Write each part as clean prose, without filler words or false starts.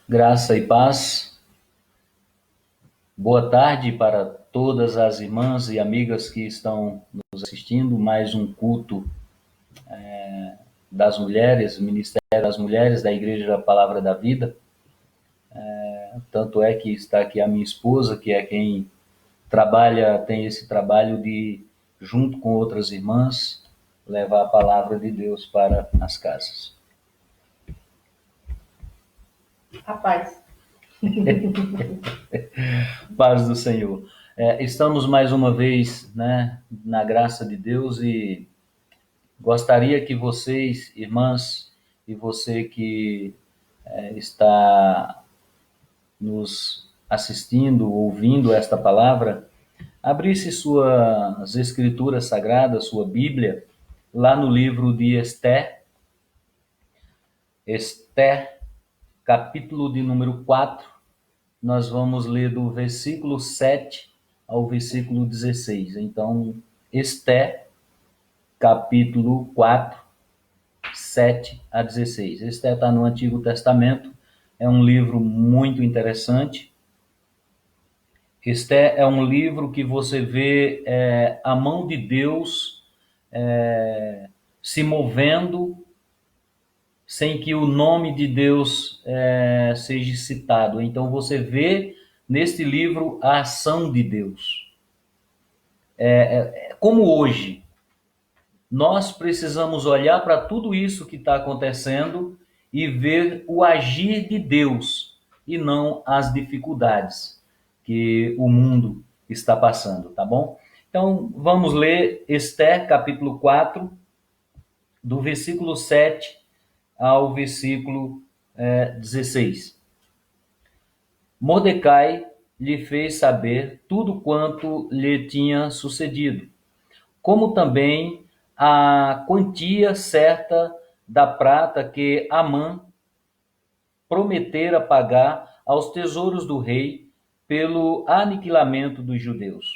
Graça e paz. Boa tarde para todas as irmãs e amigas que estão nos assistindo. Mais um culto das mulheres, Ministério das Mulheres da Igreja da Palavra da Vida. Tanto é que está aqui a minha esposa, que é quem trabalha, tem esse trabalho de, junto com outras irmãs, levar a palavra de Deus para as casas. A paz. Paz do Senhor. Estamos mais uma vez, na graça de Deus, e gostaria que vocês, irmãs, e você que está nos assistindo, ouvindo esta palavra, abrisse suas escrituras sagradas, sua Bíblia, lá no livro de Esté, capítulo de número 4, nós vamos ler do versículo 7 ao versículo 16. Então, Esté, capítulo 4, 7 a 16. Esté está no Antigo Testamento, é um livro muito interessante. Esté é um livro que você vê a mão de Deus se movendo sem que o nome de Deus seja citado. Então você vê neste livro a ação de Deus. Como hoje, nós precisamos olhar para tudo isso que está acontecendo e ver o agir de Deus e não as dificuldades que o mundo está passando, tá bom? Então, vamos ler Esté, capítulo 4, do versículo 7 ao versículo 16. Mordecai lhe fez saber tudo quanto lhe tinha sucedido, como também a quantia certa da prata que Amã prometera pagar aos tesouros do rei pelo aniquilamento dos judeus.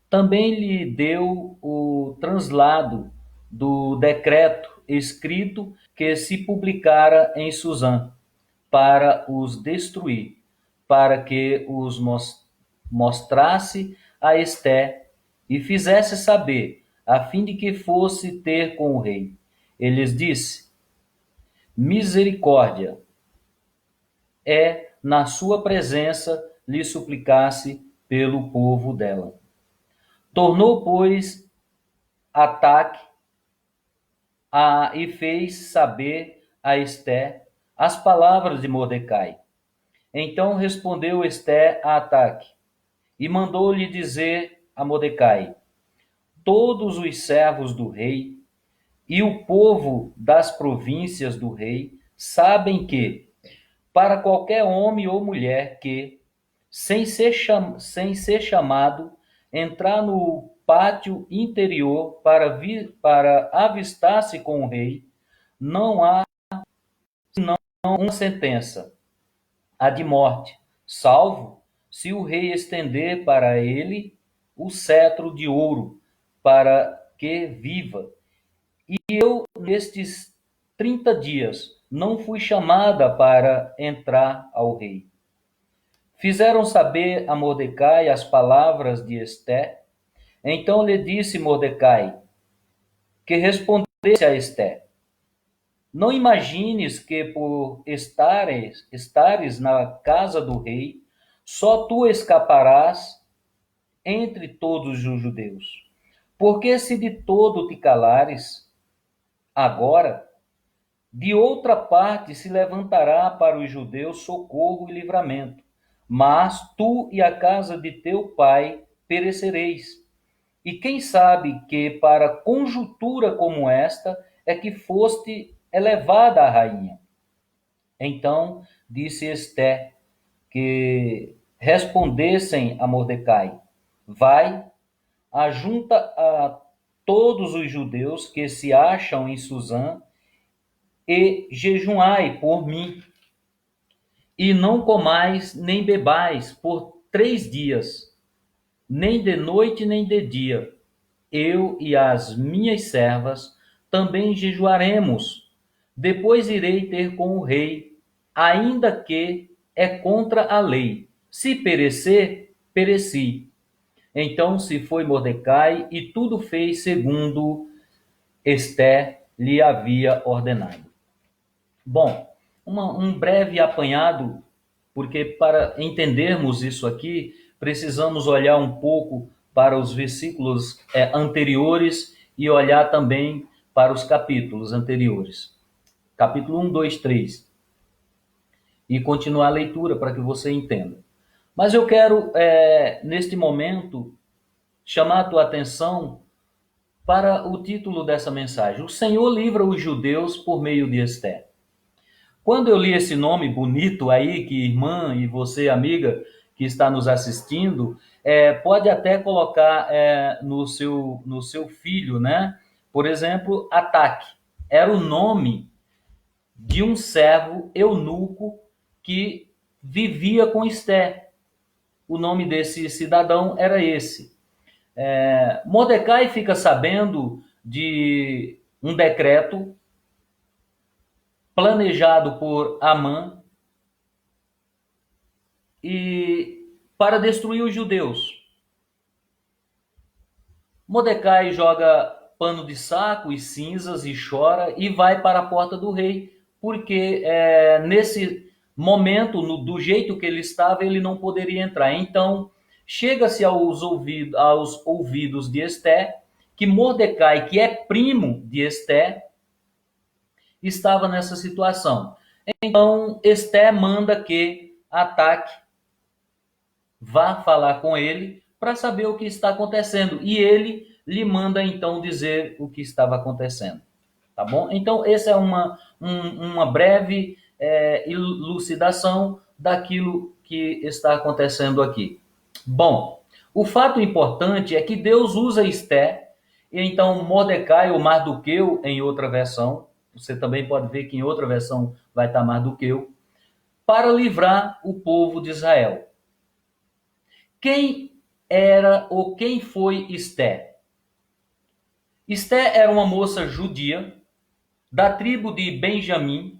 Também lhe deu o translado do decreto escrito que se publicara em Susã, para os destruir, para que os mostrasse a Esté e fizesse saber, a fim de que fosse ter com o rei. Ele lhes disse: misericórdia é na sua presença lhe suplicasse pelo povo dela. Tornou, pois, Ataque e fez saber a Esté as palavras de Mordecai. Então respondeu Esté a Ataque e mandou-lhe dizer a Mordecai: todos os servos do rei e o povo das províncias do rei sabem que, para qualquer homem ou mulher que, sem ser chamado, entrar no pátio interior para avistar-se com o rei, não há senão uma sentença, a de morte, salvo se o rei estender para ele o cetro de ouro, para que viva. E eu, nestes 30 dias, não fui chamada para entrar ao rei. Fizeram saber a Mordecai as palavras de Esté. Então lhe disse Mordecai que respondesse a Esté: não imagines que por estares na casa do rei, só tu escaparás entre todos os judeus. Porque se de todo te calares, agora, de outra parte se levantará para os judeus socorro e livramento, mas tu e a casa de teu pai perecereis. E quem sabe que para conjuntura como esta é que foste elevada a rainha. Então disse Esté que respondessem a Mordecai: vai, ajunta a todos os judeus que se acham em Susã e jejuai por mim, e não comais nem bebais por 3 dias, nem de noite nem de dia. Eu e as minhas servas também jejuaremos. Depois irei ter com o rei, ainda que é contra a lei. Se perecer, pereci. Então se foi Mordecai e tudo fez segundo Esté lhe havia ordenado. Bom, um breve apanhado, porque para entendermos isso aqui, precisamos olhar um pouco para os versículos anteriores e olhar também para os capítulos anteriores. Capítulo 1, 2, 3. E continuar a leitura para que você entenda. Mas eu quero, neste momento, chamar a tua atenção para o título dessa mensagem. O Senhor livra os judeus por meio de Esté. Quando eu li esse nome bonito aí, que irmã e você, amiga, que está nos assistindo, pode até colocar no seu filho, né? Por exemplo, Ataque. Era o nome de um servo eunuco que vivia com Esté. O nome desse cidadão era esse. Mordecai fica sabendo de um decreto planejado por Amã e para destruir os judeus. Mordecai joga pano de saco e cinzas e chora e vai para a porta do rei, porque nesse momento, do jeito que ele estava, ele não poderia entrar. Então, chega-se aos ouvidos de Esté que Mordecai, que é primo de Esté, estava nessa situação. Então, Esté manda que Ataque vá falar com ele para saber o que está acontecendo. E ele lhe manda, então, dizer o que estava acontecendo. Tá bom? Então, essa é uma breve elucidação daquilo que está acontecendo aqui. Bom, o fato importante é que Deus usa Esté, e então Mordecai ou Mardoqueu, em outra versão, você também pode ver que em outra versão vai estar Mardoqueu, para livrar o povo de Israel. Quem era ou quem foi Esté? Esté era uma moça judia da tribo de Benjamim,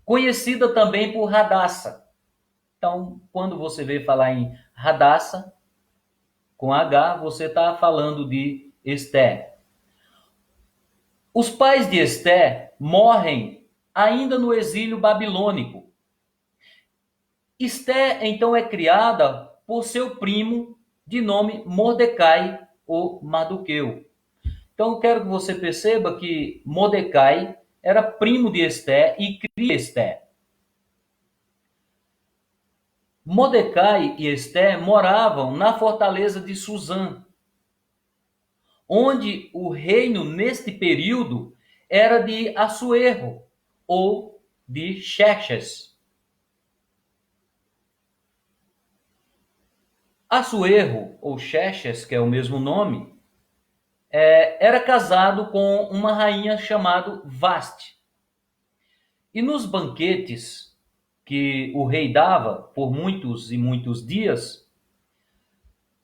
conhecida também por Radassa. Então, quando você vê falar em Radassa, com H, você está falando de Esté. Os pais de Esté morrem ainda no exílio babilônico. Esté, então, é criada por seu primo de nome Mordecai ou Mardoqueu. Então, quero que você perceba que Mordecai era primo de Esté e cria Esté. Mordecai e Esté moravam na fortaleza de Suzã, onde o reino, neste período, era de Assuero ou de Xerxes. Assuero, ou Xerxes, que é o mesmo nome, era casado com uma rainha chamada Vaste. E nos banquetes que o rei dava por muitos e muitos dias,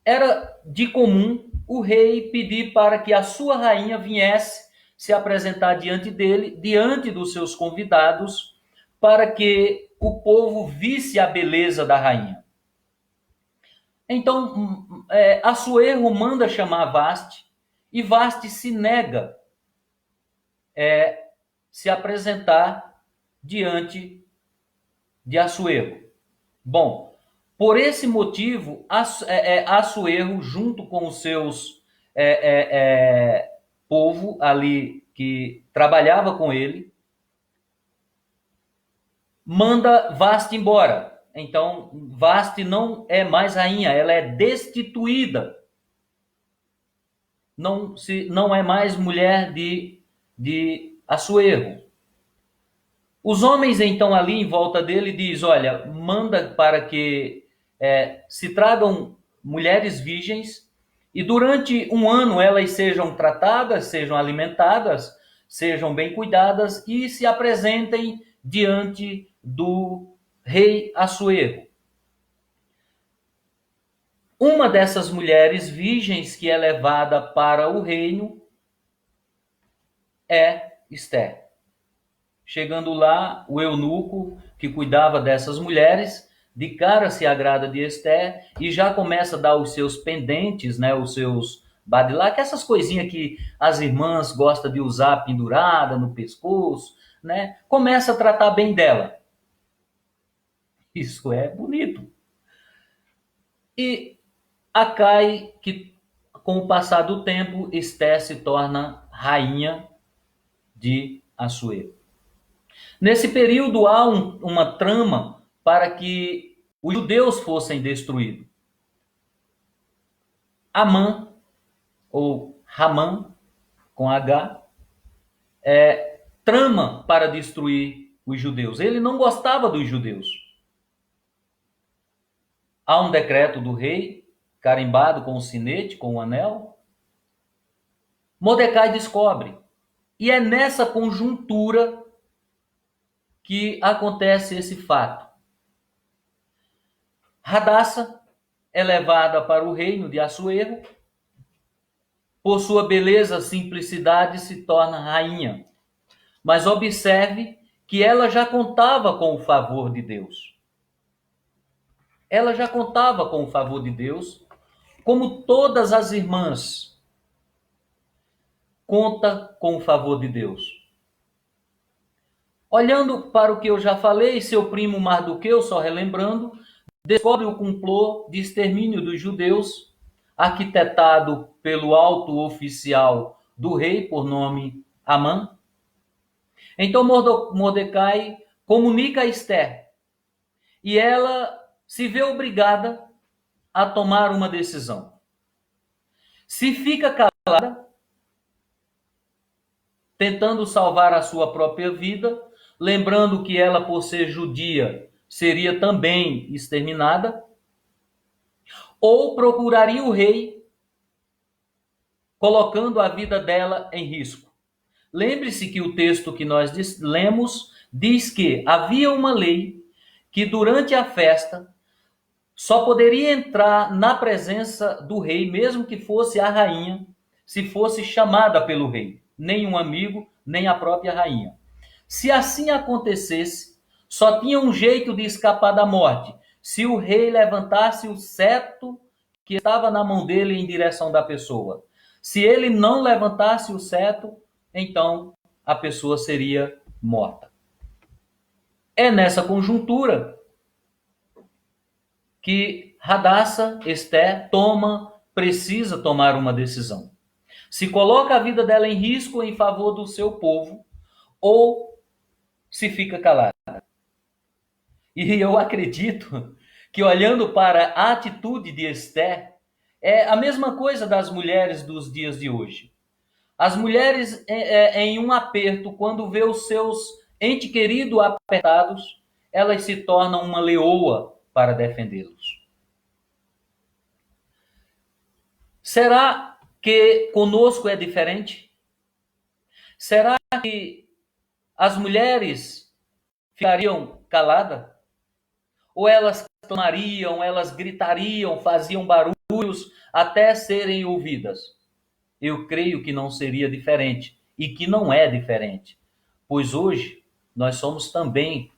era de comum o rei pedir para que a sua rainha viesse se apresentar diante dele, diante dos seus convidados, para que o povo visse a beleza da rainha. Então, Assuero manda chamar Vaste, e Vaste se nega se apresentar diante de Assuero. Bom, por esse motivo, Assuero, junto com os seus povo ali que trabalhava com ele, manda Vaste embora. Então, Vaste não é mais rainha, ela é destituída. Não é mais mulher de Assuero. Os homens, então, ali em volta dele, diz: olha, manda para que se tragam mulheres virgens e durante um ano elas sejam tratadas, sejam alimentadas, sejam bem cuidadas e se apresentem diante do rei Assuero. Uma dessas mulheres virgens que é levada para o reino é Esther. Chegando lá, o eunuco que cuidava dessas mulheres, de cara se agrada de Esther e já começa a dar os seus pendentes, né, os seus badilá, que é essas coisinhas que as irmãs gostam de usar pendurada no pescoço, né? Começa a tratar bem dela. Isso é bonito. E acai que, com o passar do tempo, Esther se torna rainha de Assuero. Nesse período há uma trama para que os judeus fossem destruídos. Amã, ou Ramã, com H, trama para destruir os judeus. Ele não gostava dos judeus. Há um decreto do rei, carimbado com o sinete, com o anel. Mordecai descobre. E é nessa conjuntura que acontece esse fato. Radassa é levada para o reino de Assuero. Por sua beleza e simplicidade, se torna rainha. Mas observe que ela já contava com o favor de Deus. Ela já contava com o favor de Deus, como todas as irmãs conta com o favor de Deus. Olhando para o que eu já falei, seu primo Mardoqueu, só relembrando, descobre o complô de extermínio dos judeus, arquitetado pelo alto oficial do rei, por nome Amã. Então Mordecai comunica a Esther, e ela se vê obrigada a tomar uma decisão. Se fica calada, tentando salvar a sua própria vida, lembrando que ela, por ser judia, seria também exterminada, ou procuraria o rei, colocando a vida dela em risco. Lembre-se que o texto que nós lemos diz que havia uma lei que durante a festa só poderia entrar na presença do rei, mesmo que fosse a rainha, se fosse chamada pelo rei, nem um amigo, nem a própria rainha. Se assim acontecesse, só tinha um jeito de escapar da morte, se o rei levantasse o cetro que estava na mão dele em direção da pessoa. Se ele não levantasse o cetro, então a pessoa seria morta. É nessa conjuntura que Radassa, Esther, precisa tomar uma decisão. Se coloca a vida dela em risco em favor do seu povo, ou se fica calada. E eu acredito que, olhando para a atitude de Esther, é a mesma coisa das mulheres dos dias de hoje. As mulheres, em um aperto, quando vê os seus entes queridos apertados, elas se tornam uma leoa para defendê-los. Será que conosco é diferente? Será que as mulheres ficariam caladas? Ou elas clamariam, elas gritariam, faziam barulhos até serem ouvidas? Eu creio que não seria diferente, e que não é diferente, pois hoje nós somos também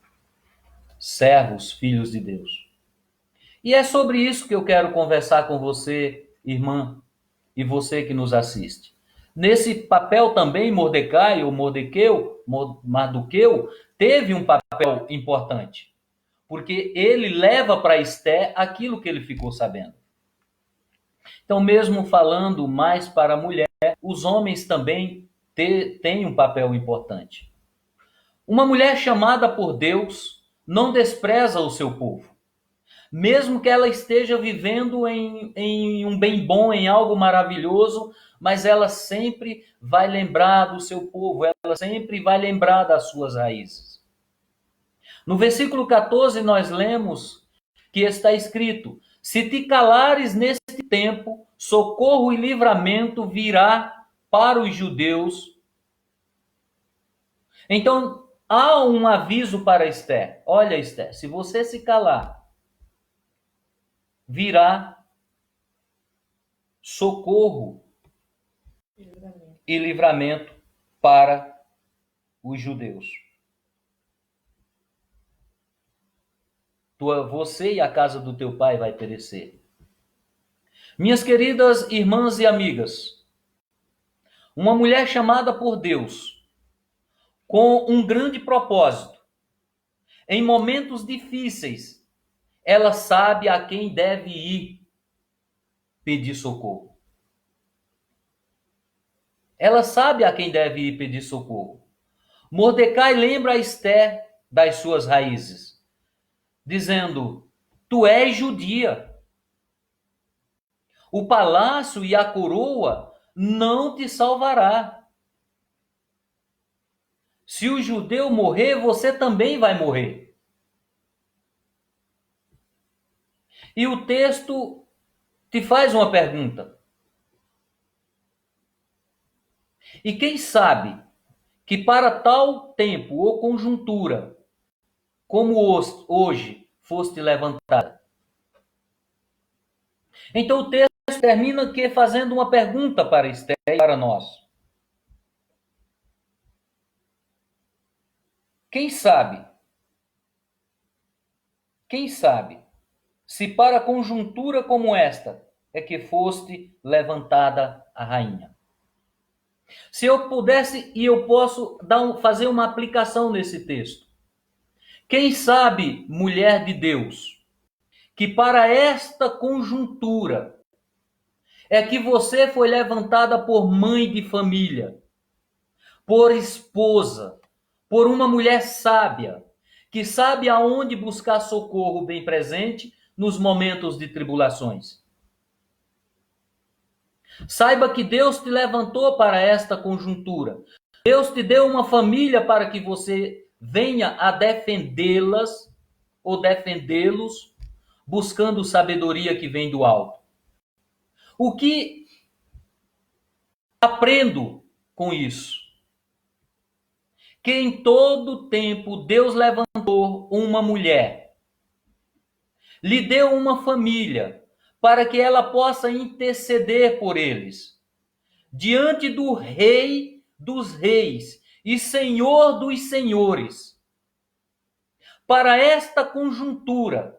servos, filhos de Deus. E é sobre isso que eu quero conversar com você, irmã, e você que nos assiste. Nesse papel também, Mordecai, ou Mardoqueu, teve um papel importante, porque ele leva para Esther aquilo que ele ficou sabendo. Então, mesmo falando mais para a mulher, os homens também têm um papel importante. Uma mulher chamada por Deus não despreza o seu povo. Mesmo que ela esteja vivendo em um bem bom, em algo maravilhoso, mas ela sempre vai lembrar do seu povo, ela sempre vai lembrar das suas raízes. No versículo 14, nós lemos que está escrito: se te calares neste tempo, socorro e livramento virá para os judeus. Então, há um aviso para Esther. Olha, Esther, se você se calar, virá socorro e livramento para os judeus. Você e a casa do teu pai vai perecer. Minhas queridas irmãs e amigas, uma mulher chamada por Deus com um grande propósito, em momentos difíceis, ela sabe a quem deve ir pedir socorro. Ela sabe a quem deve ir pedir socorro. Mordecai lembra a Esther das suas raízes, dizendo: tu és judia. O palácio e a coroa não te salvará. Se o judeu morrer, você também vai morrer. E o texto te faz uma pergunta. E quem sabe que para tal tempo ou conjuntura, como hoje foste levantada? Então o texto termina aqui fazendo uma pergunta para Esther e para nós. Quem sabe, se para conjuntura como esta é que foste levantada a rainha? Se eu pudesse, e eu posso fazer uma aplicação nesse texto. Quem sabe, mulher de Deus, que para esta conjuntura é que você foi levantada por mãe de família, por esposa, por uma mulher sábia, que sabe aonde buscar socorro bem presente nos momentos de tribulações. Saiba que Deus te levantou para esta conjuntura. Deus te deu uma família para que você venha a defendê-las ou defendê-los, buscando sabedoria que vem do alto. O que aprendo com isso? Que em todo tempo Deus levantou uma mulher, lhe deu uma família, para que ela possa interceder por eles, diante do Rei dos Reis e Senhor dos Senhores, para esta conjuntura,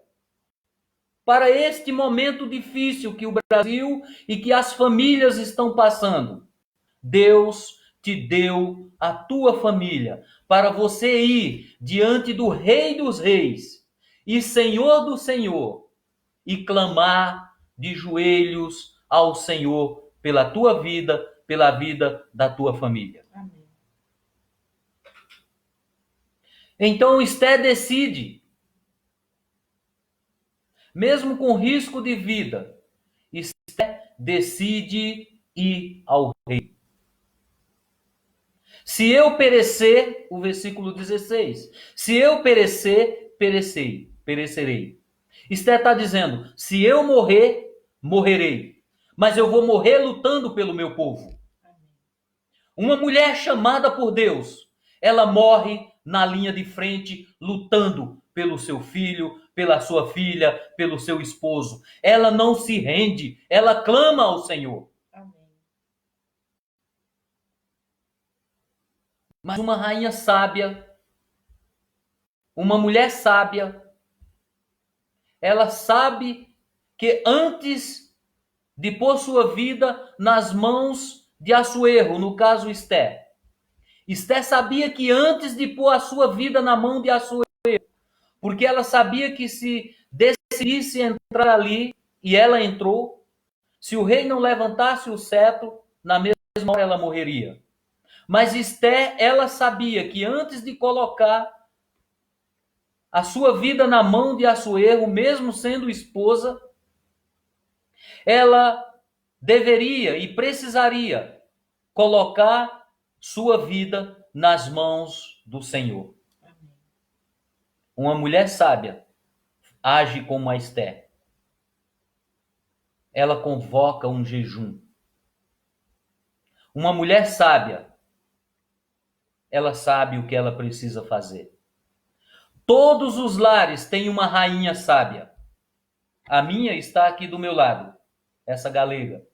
para este momento difícil que o Brasil e que as famílias estão passando. Deus te deu a tua família para você ir diante do Rei dos Reis e Senhor do Senhor e clamar de joelhos ao Senhor pela tua vida, pela vida da tua família. Amém. Então Esther decide, mesmo com risco de vida, Esther decide ir ao rei. Se eu perecer, o versículo 16, se eu perecer, perecerei. Esther está dizendo, se eu morrer, morrerei, mas eu vou morrer lutando pelo meu povo. Uma mulher chamada por Deus, ela morre na linha de frente, lutando pelo seu filho, pela sua filha, pelo seu esposo. Ela não se rende, ela clama ao Senhor. Mas uma rainha sábia, uma mulher sábia, ela sabe que antes de pôr sua vida nas mãos de Assuero, no caso Esther, Esther sabia que antes de pôr a sua vida na mão de Assuero, porque ela sabia que se decidisse entrar ali, e ela entrou, se o rei não levantasse o cetro, na mesma hora ela morreria. Mas Esther, ela sabia que antes de colocar a sua vida na mão de Assuero, mesmo sendo esposa, ela deveria e precisaria colocar sua vida nas mãos do Senhor. Uma mulher sábia age como a Esther. Ela convoca um jejum. Uma mulher sábia, ela sabe o que ela precisa fazer. Todos os lares têm uma rainha sábia. A minha está aqui do meu lado, essa galega.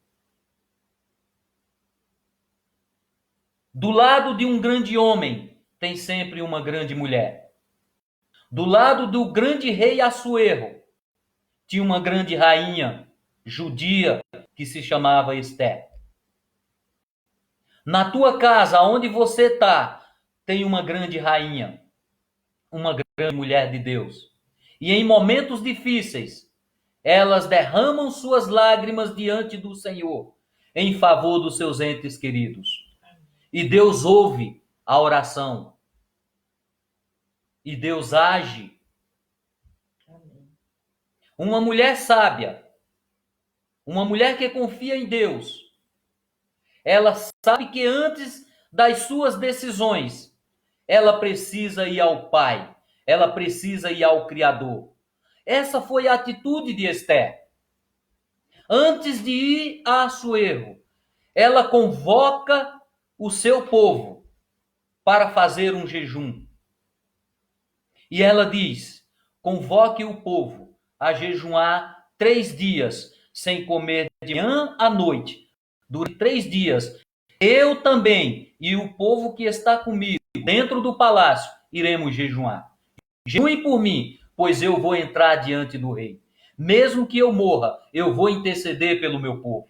Do lado de um grande homem, tem sempre uma grande mulher. Do lado do grande rei Assuero, tinha uma grande rainha judia que se chamava Esté. Na tua casa, onde você está, tem uma grande rainha, uma grande mulher de Deus. E em momentos difíceis, elas derramam suas lágrimas diante do Senhor, em favor dos seus entes queridos. E Deus ouve a oração. E Deus age. Uma mulher sábia, uma mulher que confia em Deus, ela sabe que antes das suas decisões, ela precisa ir ao Pai, ela precisa ir ao Criador. Essa foi a atitude de Esté. Antes de ir a Assuero, ela convoca o seu povo para fazer um jejum. E ela diz: convoque o povo a jejuar 3 dias, sem comer de manhã à noite. Durante 3 dias, eu também e o povo que está comigo dentro do palácio iremos jejuar. Jejuem por mim, pois eu vou entrar diante do rei. Mesmo que eu morra, eu vou interceder pelo meu povo.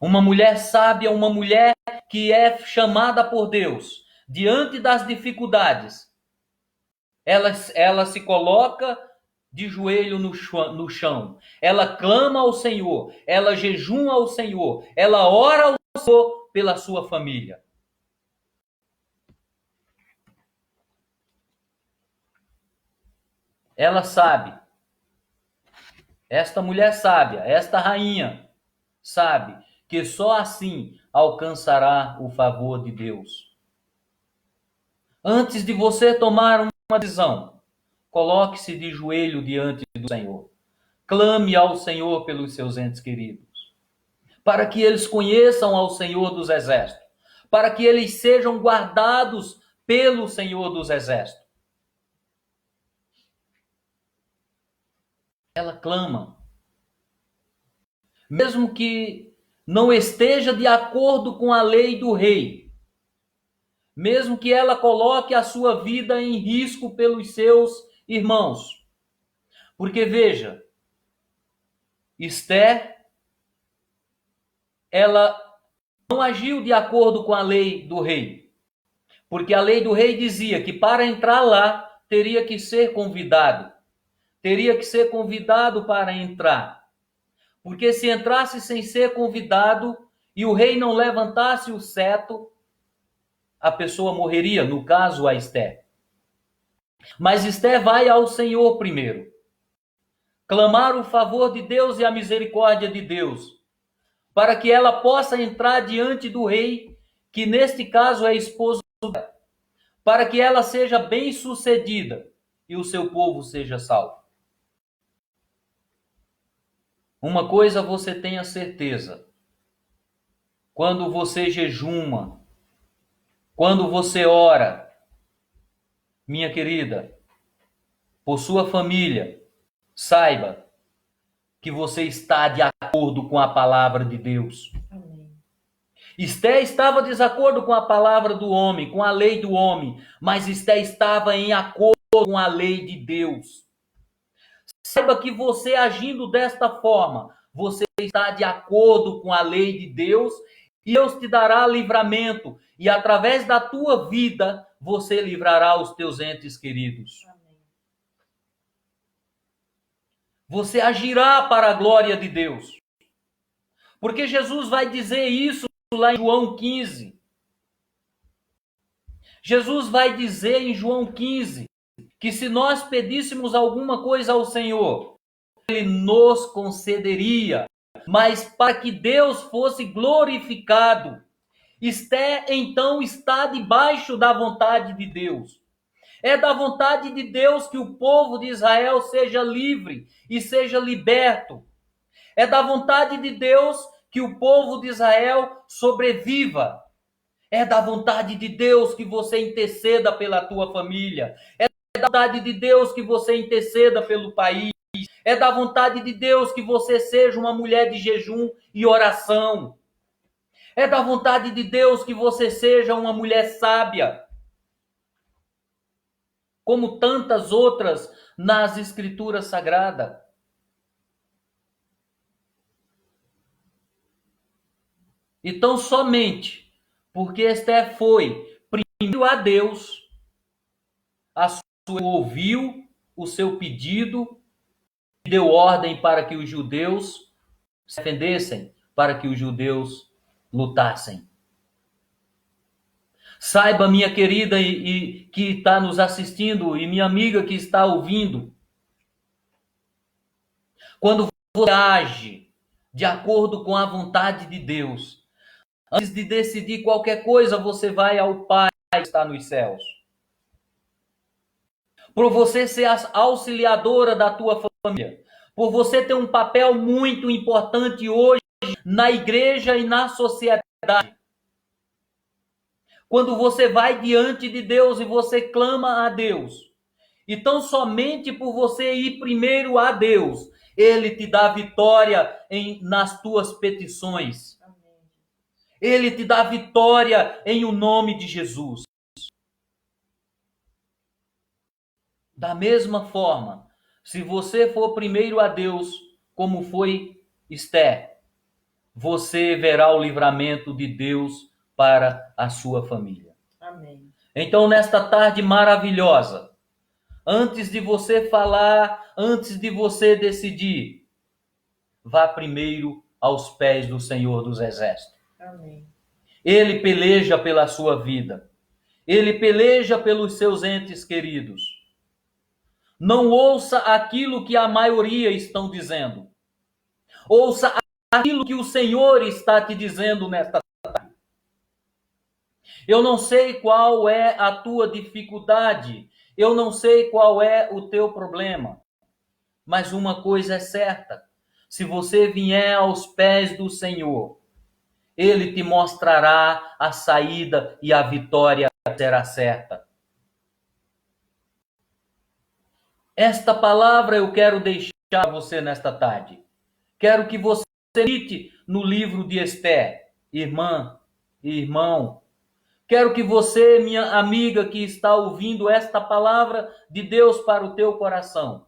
Uma mulher sábia, uma mulher que é chamada por Deus diante das dificuldades. Ela se coloca de joelho no chão. Ela clama ao Senhor. Ela jejuma ao Senhor. Ela ora ao Senhor pela sua família. Ela sabe. Esta mulher sábia, esta rainha, sabe que só assim alcançará o favor de Deus. Antes de você tomar uma decisão, coloque-se de joelho diante do Senhor. Clame ao Senhor pelos seus entes queridos, para que eles conheçam ao Senhor dos Exércitos, para que eles sejam guardados pelo Senhor dos Exércitos. Ela clama, mesmo que não esteja de acordo com a lei do rei, mesmo que ela coloque a sua vida em risco pelos seus irmãos. Porque veja, Esté, ela não agiu de acordo com a lei do rei. Porque a lei do rei dizia que para entrar lá teria que ser convidado. Teria que ser convidado para entrar. Porque se entrasse sem ser convidado e o rei não levantasse o cetro, a pessoa morreria, no caso a Esté. Mas Esté vai ao Senhor primeiro. Clamar o favor de Deus e a misericórdia de Deus, para que ela possa entrar diante do rei, que neste caso é esposo dela, para que ela seja bem-sucedida e o seu povo seja salvo. Uma coisa você tenha certeza: quando você jejuma, quando você ora, minha querida, por sua família, saiba que você está de acordo com a palavra de Deus. Amém. Esté estava de desacordo com a palavra do homem, com a lei do homem, mas Esté estava em acordo com a lei de Deus. Saiba que você agindo desta forma, você está de acordo com a lei de Deus e Deus te dará livramento e através da tua vida você livrará os teus entes queridos. Amém. Você agirá para a glória de Deus. Porque Jesus vai dizer isso lá em João 15. Jesus vai dizer em João 15 que se nós pedíssemos alguma coisa ao Senhor, Ele nos concederia. Mas para que Deus fosse glorificado, Esté então está debaixo da vontade de Deus. É da vontade de Deus que o povo de Israel seja livre e seja liberto. É da vontade de Deus que o povo de Israel sobreviva. É da vontade de Deus que você interceda pela tua família. É da vontade de Deus que você interceda pelo país. É da vontade de Deus que você seja uma mulher de jejum e oração. É da vontade de Deus que você seja uma mulher sábia, como tantas outras nas Escrituras Sagradas. Então, somente porque Esther foi primeiro a Deus, ouviu o seu pedido, deu ordem para que os judeus se defendessem, para que os judeus lutassem. Saiba, minha querida e que está nos assistindo, e minha amiga que está ouvindo, quando você age de acordo com a vontade de Deus, antes de decidir qualquer coisa, você vai ao Pai que está nos céus. Por você ser a auxiliadora da tua família, por você ter um papel muito importante hoje na igreja e na sociedade. Quando você vai diante de Deus e você clama a Deus, então somente por você ir primeiro a Deus, Ele te dá vitória nas tuas petições. Ele te dá vitória em o nome de Jesus. Da mesma forma, se você for primeiro a Deus, como foi Esther, você verá o livramento de Deus para a sua família. Amém. Então, nesta tarde maravilhosa, antes de você falar, antes de você decidir, vá primeiro aos pés do Senhor dos Exércitos. Amém. Ele peleja pela sua vida. Ele peleja pelos seus entes queridos. Não ouça aquilo que a maioria estão dizendo. Ouça aquilo que o Senhor está te dizendo nesta tarde. Eu não sei qual é a tua dificuldade. Eu não sei qual é o teu problema. Mas uma coisa é certa. Se você vier aos pés do Senhor, Ele te mostrará a saída e a vitória será certa. Esta palavra eu quero deixar a você nesta tarde. Quero que você medite no livro de Esther, irmã e irmão. Quero que você, minha amiga que está ouvindo esta palavra de Deus para o teu coração,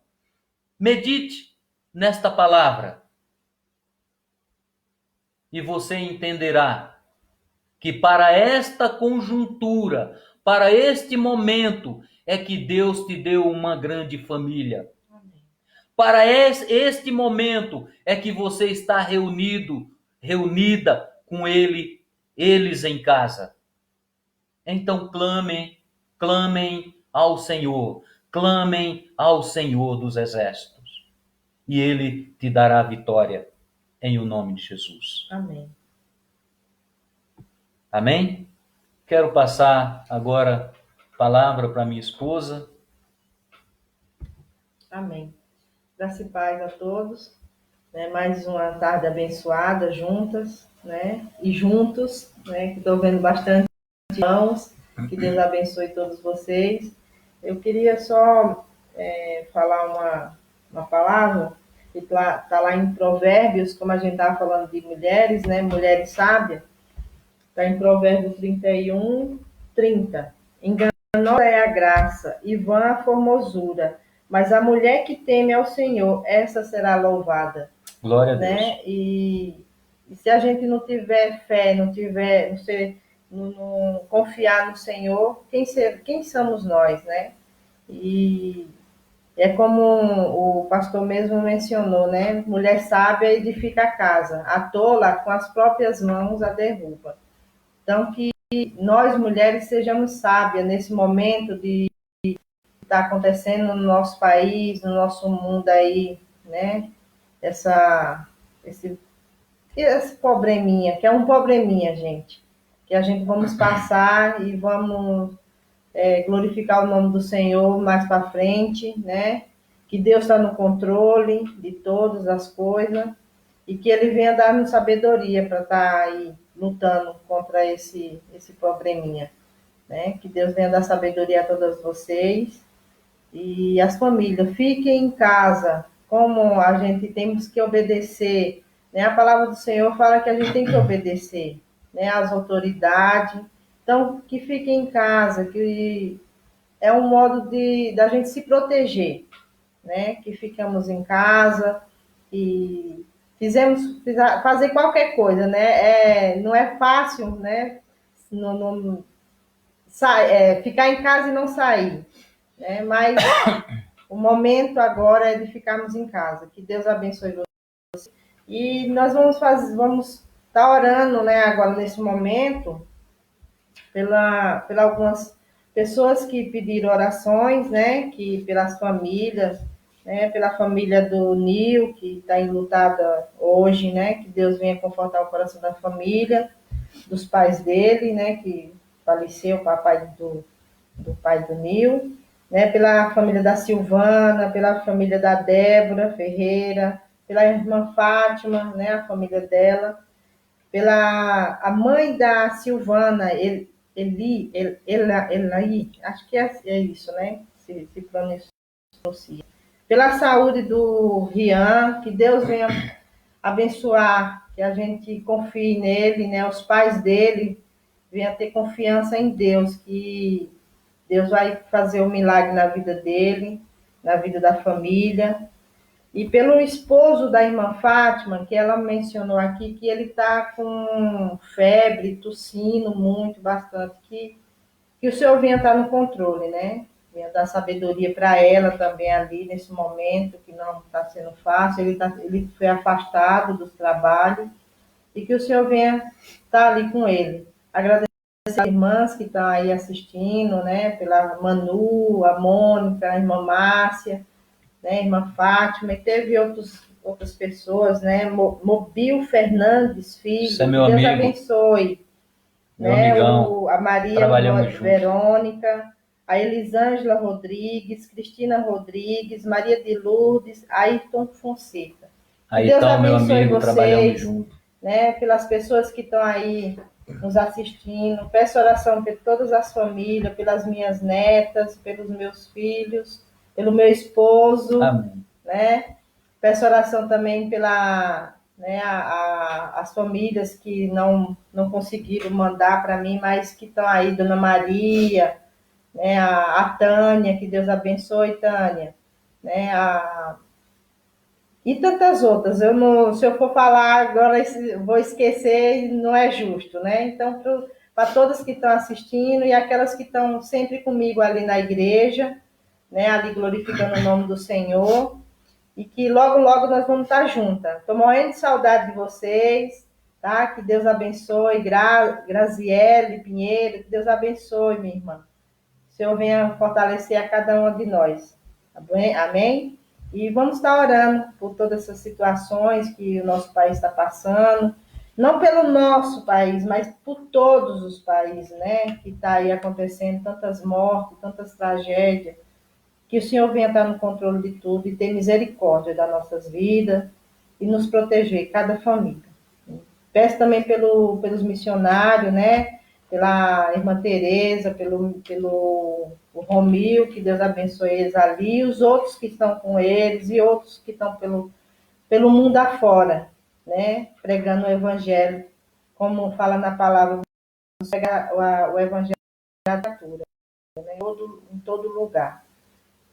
medite nesta palavra. E você entenderá que para esta conjuntura, para este momento, é que Deus te deu uma grande família. Para este momento é que você está reunida com eles em casa. Então clamem ao Senhor, clamem ao Senhor dos Exércitos, e Ele te dará vitória em o nome de Jesus. Amém. Amém? Quero passar agora a palavra para minha esposa. Amém. Graça e paz a todos. Mais uma tarde abençoada juntas, e juntos, que estou vendo bastante irmãos. Que Deus abençoe todos vocês. Eu queria só falar uma palavra que está lá em Provérbios, como a gente estava falando de mulheres, mulheres sábias. Está em Provérbios 31, 30. Enganosa é a graça e vã a formosura, mas a mulher que teme ao Senhor, essa será louvada. Glória a Deus. E se a gente não tiver fé, não confiar no Senhor, quem somos nós, né? E é como o pastor mesmo mencionou, né? Mulher sábia edifica a casa, a tola com as próprias mãos a derruba. Então, que nós mulheres sejamos sábias nesse momento de está acontecendo no nosso país, no nosso mundo aí, né? Esse probleminha, que é um probleminha, gente, que a gente vamos passar e vamos glorificar o nome do Senhor mais para frente, né? Que Deus está no controle de todas as coisas e que Ele venha dar-nos sabedoria para estar aí lutando contra esse probleminha, né? Que Deus venha dar sabedoria a todas vocês e as famílias. Fiquem em casa, como a gente temos que obedecer, né? A palavra do Senhor fala que a gente tem que obedecer, né? Às autoridades. Então, que fiquem em casa, que é um modo da gente se proteger, né? Que ficamos em casa e fazer qualquer coisa, né? Não é fácil, né? Não, ficar em casa e não sair, né? Mas o momento agora é de ficarmos em casa. Que Deus abençoe você. E nós vamos estar orando, né? Agora nesse momento pela algumas pessoas que pediram orações, né? Que pelas famílias, né? Pela família do Nil, que está enlutada hoje, né? Que Deus venha confortar o coração da família, dos pais dele, né? Que faleceu, o papai do pai do Nil, né? Pela família da Silvana, pela família da Débora Ferreira, pela irmã Fátima, né? A família dela, pela a mãe da Silvana, Eli, acho que é isso, né? Se pronuncia. Pela saúde do Rian, que Deus venha abençoar, que a gente confie nele, né? Os pais dele venham ter confiança em Deus, que Deus vai fazer um milagre na vida dele, na vida da família. E pelo esposo da irmã Fátima, que ela mencionou aqui, que ele está com febre, tossindo muito, bastante, que o Senhor venha estar no controle, né? Venha dar sabedoria para ela também ali nesse momento, que não está sendo fácil. Ele foi afastado do trabalho e que o Senhor venha estar ali com ele. Agradecer as irmãs que estão aí assistindo, né? Pela Manu, a Mônica, a irmã Márcia, né, irmã Fátima, e teve outras pessoas, né, Mobil Fernandes, Você é filho, que meu Deus amigo, abençoe, meu né, amigão. a Maria Trabalhamos juntos. Verônica, a Elisângela Rodrigues, Cristina Rodrigues, Maria de Lourdes, Ayrton Fonseca. Que Aí Deus então, meu abençoe amigo, trabalhamos vocês, juntos. né, pelas pessoas que estão aí nos assistindo. Peço oração por todas as famílias, pelas minhas netas, pelos meus filhos, pelo meu esposo, Amém. né? Peço oração também né, as famílias que não conseguiram mandar para mim, mas que estão aí, Dona Maria, né, a Tânia, que Deus abençoe, Tânia, né, e tantas outras. Se eu for falar agora, vou esquecer e não é justo, né? Então, para todas que estão assistindo e aquelas que estão sempre comigo ali na igreja, né, ali glorificando o nome do Senhor, e que logo, logo nós vamos estar juntas. Estou morrendo de saudade de vocês, tá? Que Deus abençoe, Graziele Pinheiro, que Deus abençoe, minha irmã. O Senhor venha fortalecer a cada uma de nós. Amém? E vamos estar orando por todas essas situações que o nosso país está passando, não pelo nosso país, mas por todos os países, né? Que está aí acontecendo tantas mortes, tantas tragédias. Que o Senhor venha estar no controle de tudo e ter misericórdia das nossas vidas e nos proteger, cada família. Peço também pelos missionários, né? Pela irmã Tereza, pelo o Romil, que Deus abençoe eles ali, e os outros que estão com eles e outros que estão pelo mundo afora, né? Pregando o evangelho, como fala na palavra, o evangelho da cultura, né? Em todo lugar.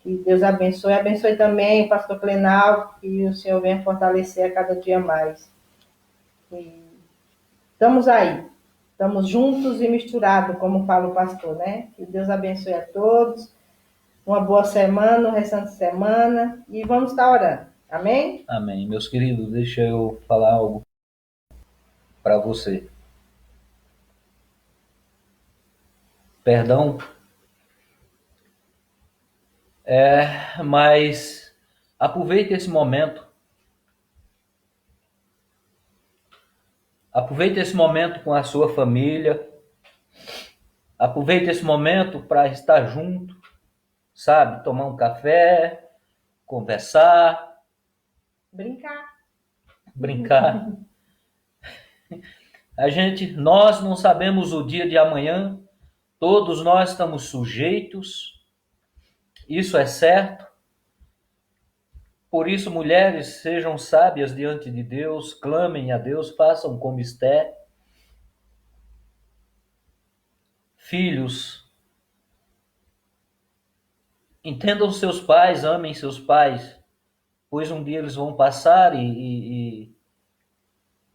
Que Deus abençoe. Abençoe também o pastor Clenal, que o Senhor venha fortalecer a cada dia mais. E estamos aí. Estamos juntos e misturados, como fala o pastor, né? Que Deus abençoe a todos. Uma boa semana, um restante de semana. E vamos estar orando. Amém? Amém. Meus queridos, deixa eu falar algo para você. Perdão, mas aproveite esse momento. Aproveite esse momento com a sua família. Aproveite esse momento para estar junto, sabe? Tomar um café, conversar, Brincar. brincar. Nós não sabemos o dia de amanhã, todos nós estamos sujeitos, isso é certo. Por isso, mulheres, sejam sábias diante de Deus, clamem a Deus, façam como Esté. Filhos, entendam seus pais, amem seus pais, pois um dia eles vão passar e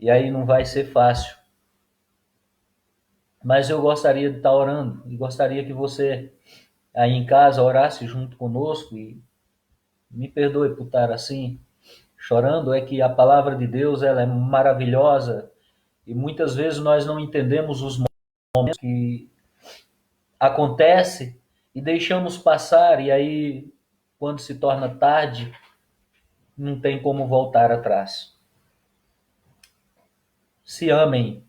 aí não vai ser fácil. Mas eu gostaria de estar orando e gostaria que você aí em casa orasse junto conosco e me perdoe por estar assim chorando, é que a palavra de Deus ela é maravilhosa e muitas vezes nós não entendemos os momentos que acontece e deixamos passar e aí quando se torna tarde não tem como voltar atrás. Se amem,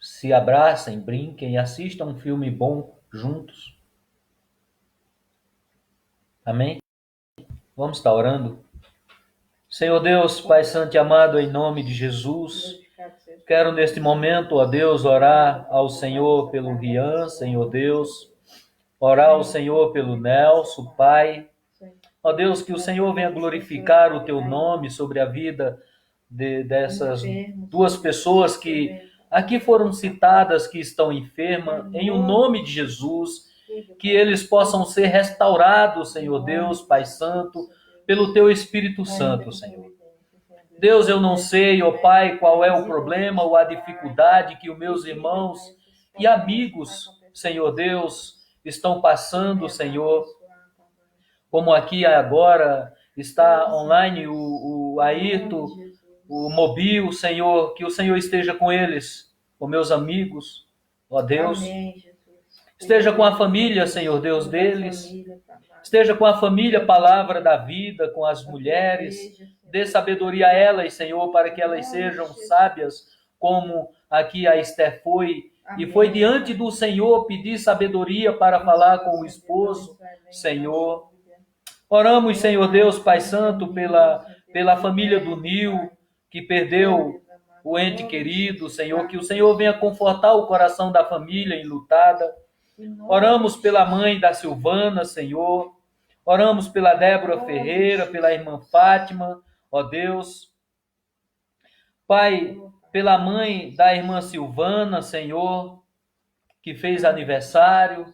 se abracem, brinquem, assistam um filme bom juntos. Amém? Vamos estar orando? Senhor Deus, Pai Santo e amado, em nome de Jesus, quero neste momento, ó Deus, orar ao Senhor pelo Rian, Senhor Deus, orar ao Senhor pelo Nelson, Pai. Ó Deus, que o Senhor venha glorificar o Teu nome sobre a vida dessas duas pessoas que aqui foram citadas, que estão enfermas, em o nome de Jesus, que eles possam ser restaurados, Senhor Deus, Pai Santo, pelo Teu Espírito Santo, Senhor. Deus, eu não sei, ó Pai, qual é o problema ou a dificuldade que os meus irmãos e amigos, Senhor Deus, estão passando, Senhor. Como aqui agora está online o Ayrton, o Mobil, Senhor, que o Senhor esteja com eles, com meus amigos, ó Deus. Esteja com a família, Senhor Deus, deles. Esteja com a família, palavra da vida, com as mulheres. Dê sabedoria a elas, Senhor, para que elas sejam sábias, como aqui a Esther foi. E foi diante do Senhor pedir sabedoria para falar com o esposo, Senhor. Oramos, Senhor Deus, Pai Santo, pela família do Nil, que perdeu o ente querido, Senhor, que o Senhor venha confortar o coração da família enlutada. Oramos pela mãe da Silvana, Senhor. Oramos pela Débora Ferreira, pela irmã Fátima, ó Deus. Pai, pela mãe da irmã Silvana, Senhor, que fez aniversário.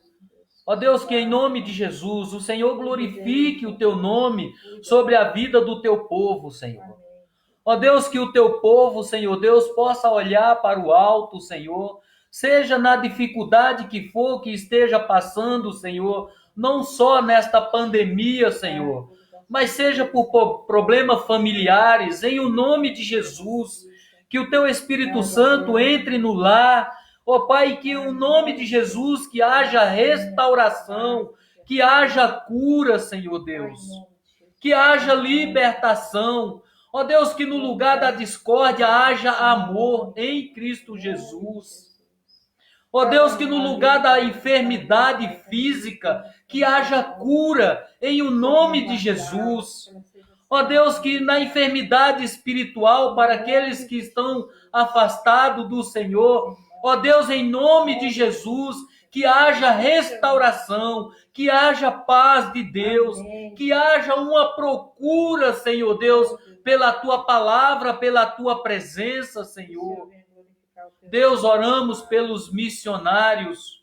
Ó Deus, que em nome de Jesus, o Senhor glorifique o Teu nome sobre a vida do Teu povo, Senhor. Ó Deus, que o Teu povo, Senhor Deus, possa olhar para o alto, Senhor, seja na dificuldade que for que esteja passando, Senhor, não só nesta pandemia, Senhor, mas seja por problemas familiares, em o nome de Jesus, que o Teu Espírito Santo entre no lar, ó Pai, que o nome de Jesus, que haja restauração, que haja cura, Senhor Deus, que haja libertação, ó Deus, que no lugar da discórdia haja amor em Cristo Jesus. Ó Deus, que no lugar da enfermidade física, que haja cura em o nome de Jesus. Ó Deus, que na enfermidade espiritual, para aqueles que estão afastados do Senhor, ó Deus, em nome de Jesus, que haja restauração, que haja paz de Deus, que haja uma procura, Senhor Deus, pela Tua palavra, pela Tua presença, Senhor. Deus, oramos pelos missionários.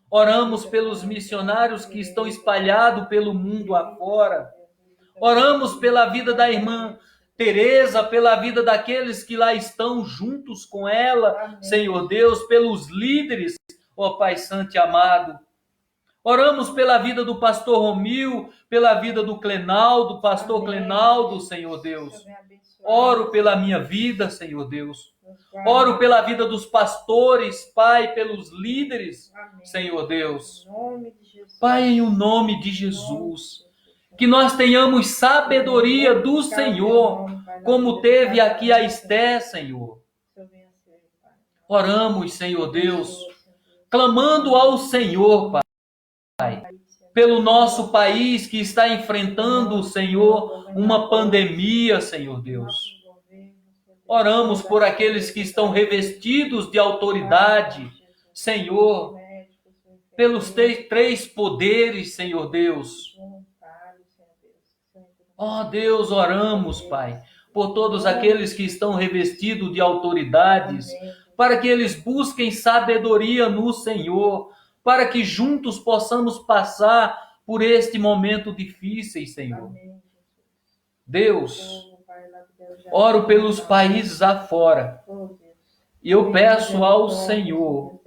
Oramos pelos missionários que estão espalhados pelo mundo afora. Oramos pela vida da irmã Teresa, pela vida daqueles que lá estão juntos com ela, amém. Senhor Deus, pelos líderes, ó Pai Santo e amado. Oramos pela vida do pastor Romil, pela vida do Clenaldo, pastor amém. Clenaldo, Senhor Deus. Oro pela minha vida, Senhor Deus. Oro pela vida dos pastores, Pai, pelos líderes, amém. Senhor Deus. Pai, em o nome de Jesus. Que nós tenhamos sabedoria do Senhor, como teve aqui a Esther, Senhor. Oramos, Senhor Deus, clamando ao Senhor, Pai. pelo nosso país que está enfrentando, Senhor, uma pandemia, Senhor Deus. Oramos por aqueles que estão revestidos de autoridade, Senhor, pelos três poderes, Senhor Deus. Ó Deus, oramos, Pai, por todos aqueles que estão revestidos de autoridades, para que eles busquem sabedoria no Senhor, para que juntos possamos passar por este momento difícil, Senhor. Deus, oro pelos países afora. E eu peço ao Senhor,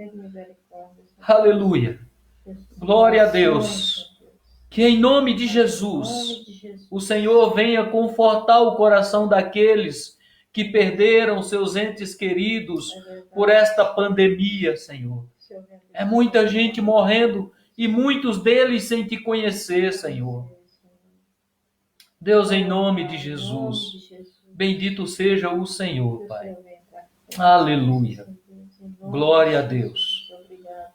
aleluia, glória a Deus, que em nome de Jesus, o Senhor venha confortar o coração daqueles que perderam seus entes queridos por esta pandemia, Senhor. É muita gente morrendo e muitos deles sem te conhecer, Senhor. Deus, em nome de Jesus, bendito seja o Senhor, Pai. Aleluia. Glória a Deus.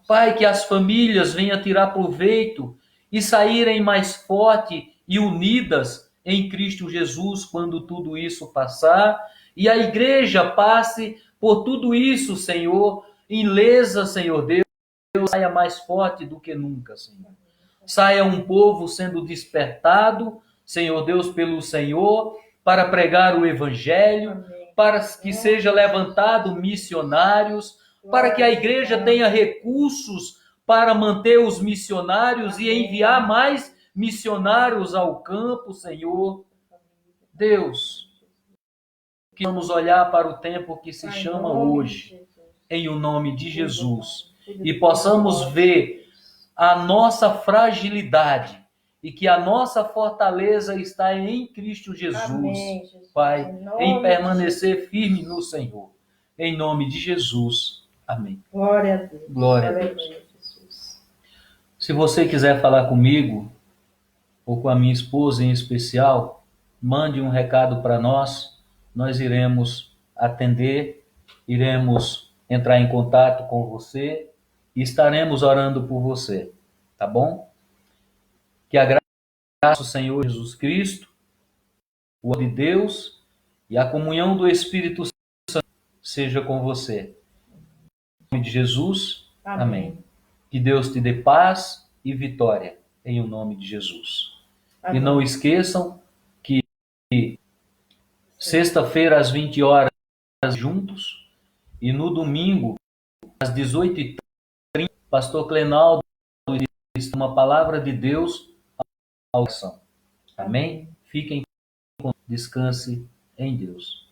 Pai, que as famílias venham tirar proveito e saírem mais fortes e unidas em Cristo Jesus quando tudo isso passar. E a igreja passe por tudo isso, Senhor, ilesa, Senhor Deus, saia mais forte do que nunca, Senhor. Saia um povo sendo despertado, Senhor Deus, pelo Senhor, para pregar o Evangelho, para que seja levantado missionários, para que a igreja tenha recursos para manter os missionários e enviar mais missionários ao campo, Senhor. Deus, que vamos olhar para o tempo que se chama hoje, em o nome de Jesus, e possamos ver a nossa fragilidade e que a nossa fortaleza está em Cristo Jesus, amém, Jesus. Pai, em permanecer firme no Senhor. Em nome de Jesus. Amém. Glória a Deus. Glória a Deus. Jesus. Se você quiser falar comigo, ou com a minha esposa em especial, mande um recado para nós. Nós iremos atender, iremos entrar em contato com você e estaremos orando por você. Tá bom? Que a graça do Senhor Jesus Cristo, o amor de Deus e a comunhão do Espírito Santo seja com você. Em nome de Jesus, amém. Que Deus te dê paz e vitória, em o nome de Jesus. Amém. E não esqueçam que sexta-feira às 20 horas juntos e no domingo às 18h30, pastor Clenaldo diz uma palavra de Deus à oração. Amém? Fiquem com descanse em Deus.